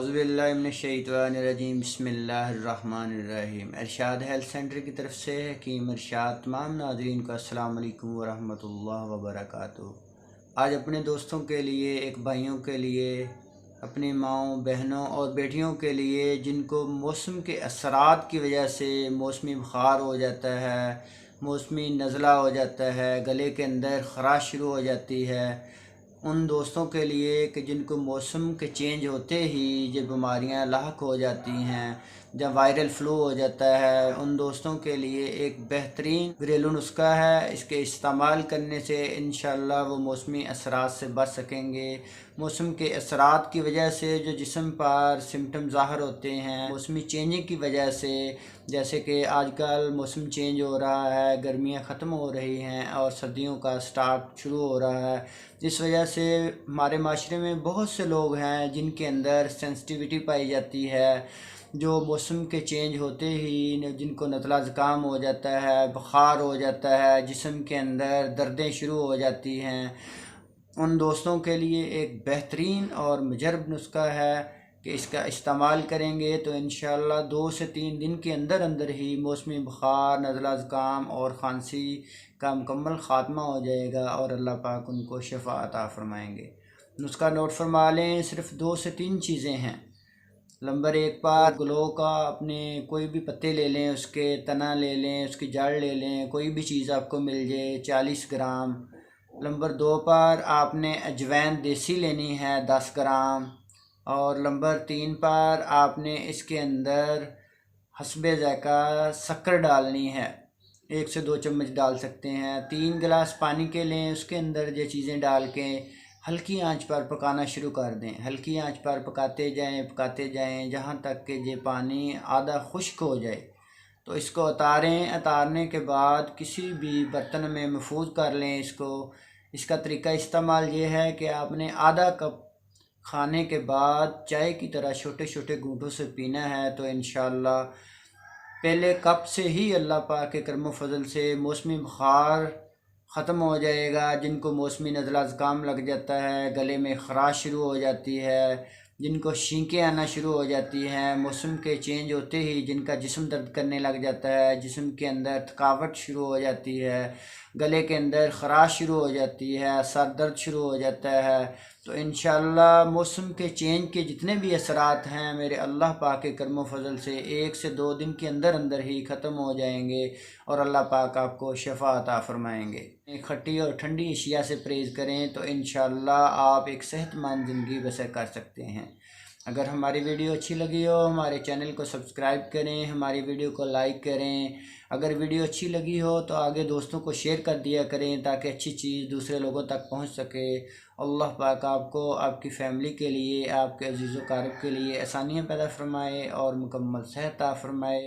औज़ुबिल्लाहिमिनश्शैतानिर्रजीम बिस्मिल्लाहिर्रहमानिर्रहीम। इरशाद health centre की तरफ से हकीम इरशाद तमाम नाज़रीन को अस्सलाम वालेकुम वरहमतुल्लाहि वबरकातुहू। आज अपने दोस्तों के लिए, एक भाइयों के लिए, अपनी माँओं बहनों और बेटियों के लिए जिनको मौसम के असरात की वजह से मौसमी बुखार हो जाता है, मौसमी नज़ला हो जाता है, गले के अंदर ख़राश शुरू हो जाती है, उन दोस्तों के लिए कि जिनको मौसम के चेंज होते ही जो बीमारियां लाहक हो जाती हैं, जब वायरल फ्लू हो जाता है, उन दोस्तों के लिए एक बेहतरीन घरेलू नुस्खा है। इसके इस्तेमाल करने से इंशाअल्लाह वो मौसमी असरात से बच सकेंगे। मौसम के असरात की वजह से जो जिस्म पर सिम्टम ज़ाहिर होते हैं मौसमी चेंजिंग की वजह से, जैसे कि आजकल मौसम चेंज हो रहा है, गर्मियाँ ख़त्म हो रही हैं और सर्दियों का स्टार्ट शुरू हो रहा है, जिस वजह से हमारे माशरे में बहुत से लोग हैं जिनके अंदर सेंसिटिविटी पाई जाती है, जो मौसम के चेंज होते ही जिनको नज़ला ज़ुकाम हो जाता है, बुखार हो जाता है, जिस्म के अंदर दर्दें शुरू हो जाती हैं। उन दोस्तों के लिए एक बेहतरीन और मुजरब नुस्खा है कि इसका इस्तेमाल करेंगे तो इंशाअल्लाह 2 से 3 दिन के अंदर अंदर ही मौसमी बुखार, नज़ला ज़ुकाम और खांसी का मुकम्मल ख़ात्मा हो जाएगा और अल्लाह पाक उनको शफ़ा अता फ़रमाएँगे। नुस्खा नोट फरमा लें, सिर्फ़ 2 से 3 चीज़ें हैं। नंबर 1 पर ग्लो का अपने कोई भी पत्ते ले लें, उसके तना ले लें, उसकी जड़ ले लें, कोई भी चीज़ आपको मिल जाए 40 ग्राम। नंबर 2 पर आपने अजवैन देसी लेनी है 10 ग्राम। और नंबर 3 पर आपने इसके अंदर हस्बे ज़ायक़ा शक्कर डालनी है, 1 से 2 चम्मच डाल सकते हैं। 3 गिलास पानी के लें, उसके अंदर ये चीज़ें डाल के हल्की आंच पर पकाना शुरू कर दें। हल्की आंच पर पकाते जाएं जहाँ तक कि ये पानी आधा खुश्क हो जाए। तो इसको उतारें, उतारने के बाद किसी भी बर्तन में महफूज कर लें इसको। इसका तरीका इस्तेमाल ये है कि आपने आधा कप खाने के बाद चाय की तरह छोटे छोटे घूंटों से पीना है। तो इंशाअल्लाह पहले कप से ही अल्लाह पाक के करम फजल से मौसमी बुखार ख़त्म हो जाएगा। जिनको मौसमी नज़ला ज़ुकाम लग जाता है, गले में ख़राश शुरू हो जाती है, जिनको छींकें आना शुरू हो जाती हैं, मौसम के चेंज होते ही जिनका जिस्म दर्द करने लग जाता है, जिस्म के अंदर थकावट शुरू हो जाती है, गले के अंदर ख़राश शुरू हो जाती है, सर दर्द शुरू हो जाता है, तो इंशाअल्लाह मौसम के चेंज के जितने भी असरात हैं मेरे अल्लाह पाक के करम फजल से 1 से 2 दिन के अंदर अंदर ही ख़त्म हो जाएंगे और अल्लाह पाक आपको शफ़ा अता फ़रमाएँगे। खट्टी और ठंडी अशिया से परहेज़ करें तो इंशाअल्लाह आप एक सेहतमंद ज़िंदगी बसर कर सकते हैं। अगर हमारी वीडियो अच्छी लगी हो हमारे चैनल को सब्सक्राइब करें, हमारी वीडियो को लाइक करें। अगर वीडियो अच्छी लगी हो तो आगे दोस्तों को शेयर कर दिया करें ताकि अच्छी चीज़ दूसरे लोगों तक पहुंच सके। अल्लाह पाक आपको, आपकी फ़ैमिली के लिए, आपके अज़ीज़ व अक़ारिब के लिए आसानियाँ पैदा फरमाए और मुकम्मल सेहत अता फरमाए।